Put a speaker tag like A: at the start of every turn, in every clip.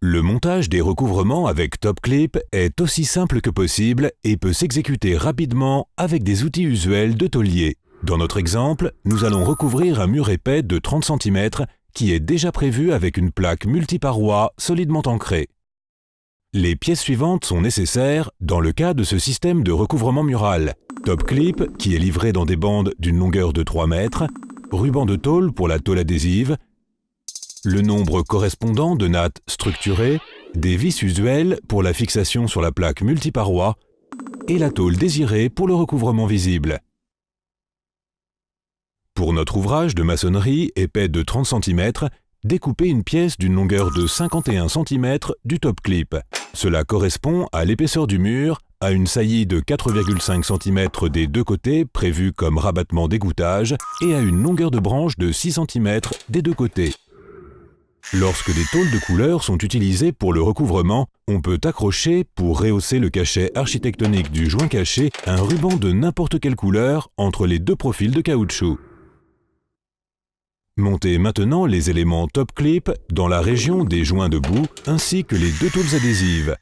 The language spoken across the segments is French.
A: Le montage des recouvrements avec TopClip est aussi simple que possible et peut s'exécuter rapidement avec des outils usuels de tôlier. Dans notre exemple, nous allons recouvrir un mur épais de 30 cm qui est déjà prévu avec une plaque multiparoi solidement ancrée. Les pièces suivantes sont nécessaires dans le cas de ce système de recouvrement mural. TopClip, qui est livré dans des bandes d'une longueur de 3 mètres, ruban de tôle pour la tôle adhésive, le nombre correspondant de nattes structurées, des vis usuelles pour la fixation sur la plaque multiparoi et la tôle désirée pour le recouvrement visible. Pour notre ouvrage de maçonnerie épais de 30 cm, découpez une pièce d'une longueur de 51 cm du TopClip. Cela correspond à l'épaisseur du mur, à une saillie de 4,5 cm des deux côtés prévue comme rabattement d'égouttage et à une longueur de branche de 6 cm des deux côtés. Lorsque des tôles de couleur sont utilisées pour le recouvrement, on peut accrocher, pour rehausser le cachet architectonique du joint caché, un ruban de n'importe quelle couleur entre les deux profils de caoutchouc. Montez maintenant les éléments TopClip dans la région des joints de bout ainsi que les deux tôles adhésives.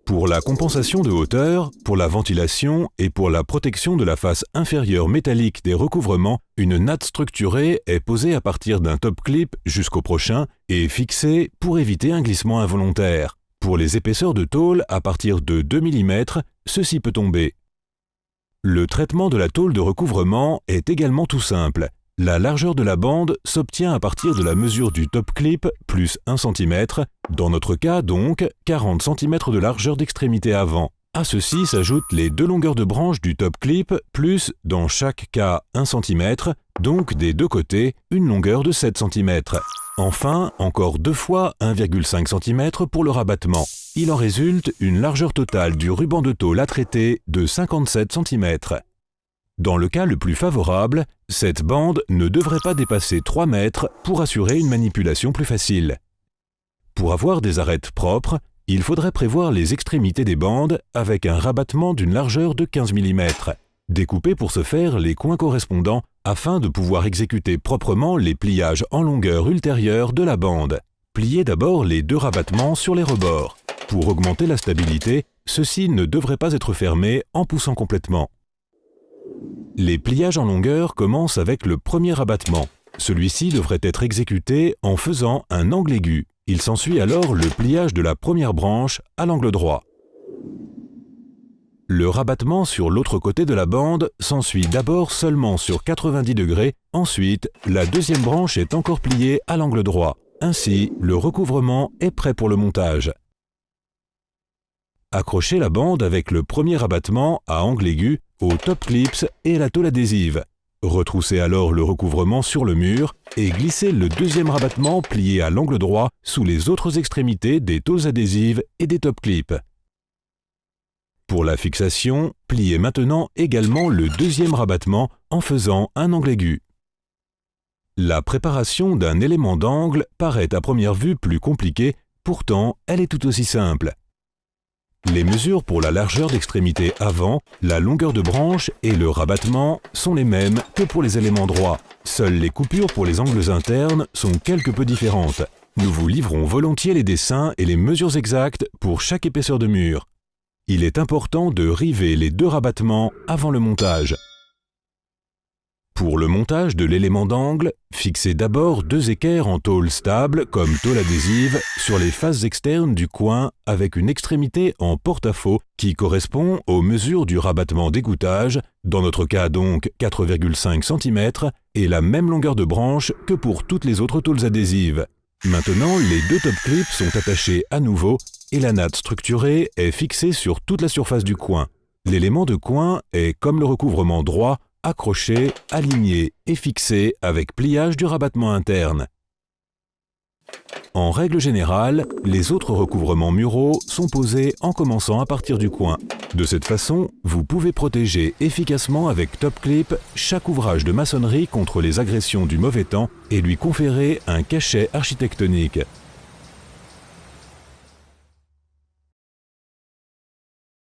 A: Pour la compensation de hauteur, pour la ventilation et pour la protection de la face inférieure métallique des recouvrements, une natte structurée est posée à partir d'un TopClip jusqu'au prochain et fixée pour éviter un glissement involontaire. Pour les épaisseurs de tôle à partir de 2 mm, ceci peut tomber. Le traitement de la tôle de recouvrement est également tout simple. La largeur de la bande s'obtient à partir de la mesure du TopClip plus 1 cm, dans notre cas donc 40 cm de largeur d'extrémité avant. À ceci s'ajoutent les deux longueurs de branche du TopClip plus, dans chaque cas, 1 cm, donc des deux côtés, une longueur de 7 cm. Enfin, encore deux fois 1,5 cm pour le rabattement. Il en résulte une largeur totale du ruban de tôle à traiter de 57 cm. Dans le cas le plus favorable, cette bande ne devrait pas dépasser 3 mètres pour assurer une manipulation plus facile. Pour avoir des arêtes propres, il faudrait prévoir les extrémités des bandes avec un rabattement d'une largeur de 15 mm. Découpez pour ce faire les coins correspondants afin de pouvoir exécuter proprement les pliages en longueur ultérieure de la bande. Pliez d'abord les deux rabattements sur les rebords. Pour augmenter la stabilité, ceux-ci ne devraient pas être fermés en poussant complètement. Les pliages en longueur commencent avec le premier rabattement. Celui-ci devrait être exécuté en faisant un angle aigu. Il s'ensuit alors le pliage de la première branche à l'angle droit. Le rabattement sur l'autre côté de la bande s'ensuit d'abord seulement sur 90 degrés, ensuite la deuxième branche est encore pliée à l'angle droit. Ainsi, le recouvrement est prêt pour le montage. Accrochez la bande avec le premier rabattement à angle aigu aux TopClips et la tôle adhésive. Retroussez alors le recouvrement sur le mur et glissez le deuxième rabattement plié à l'angle droit sous les autres extrémités des tôles adhésives et des TopClips. Pour la fixation, pliez maintenant également le deuxième rabattement en faisant un angle aigu. La préparation d'un élément d'angle paraît à première vue plus compliquée, pourtant elle est tout aussi simple. Les mesures pour la largeur d'extrémité avant, la longueur de branche et le rabattement sont les mêmes que pour les éléments droits. Seules les coupures pour les angles internes sont quelque peu différentes. Nous vous livrons volontiers les dessins et les mesures exactes pour chaque épaisseur de mur. Il est important de river les deux rabattements avant le montage. Pour le montage de l'élément d'angle, fixez d'abord deux équerres en tôle stable comme tôle adhésive sur les faces externes du coin avec une extrémité en porte-à-faux qui correspond aux mesures du rabattement d'égouttage, dans notre cas donc 4,5 cm, et la même longueur de branche que pour toutes les autres tôles adhésives. Maintenant, les deux TopClips sont attachés à nouveau et la natte structurée est fixée sur toute la surface du coin. L'élément de coin est, comme le recouvrement droit, accroché, aligné et fixé avec pliage du rabattement interne. En règle générale, les autres recouvrements muraux sont posés en commençant à partir du coin. De cette façon, vous pouvez protéger efficacement avec TopClip chaque ouvrage de maçonnerie contre les agressions du mauvais temps et lui conférer un cachet architectonique.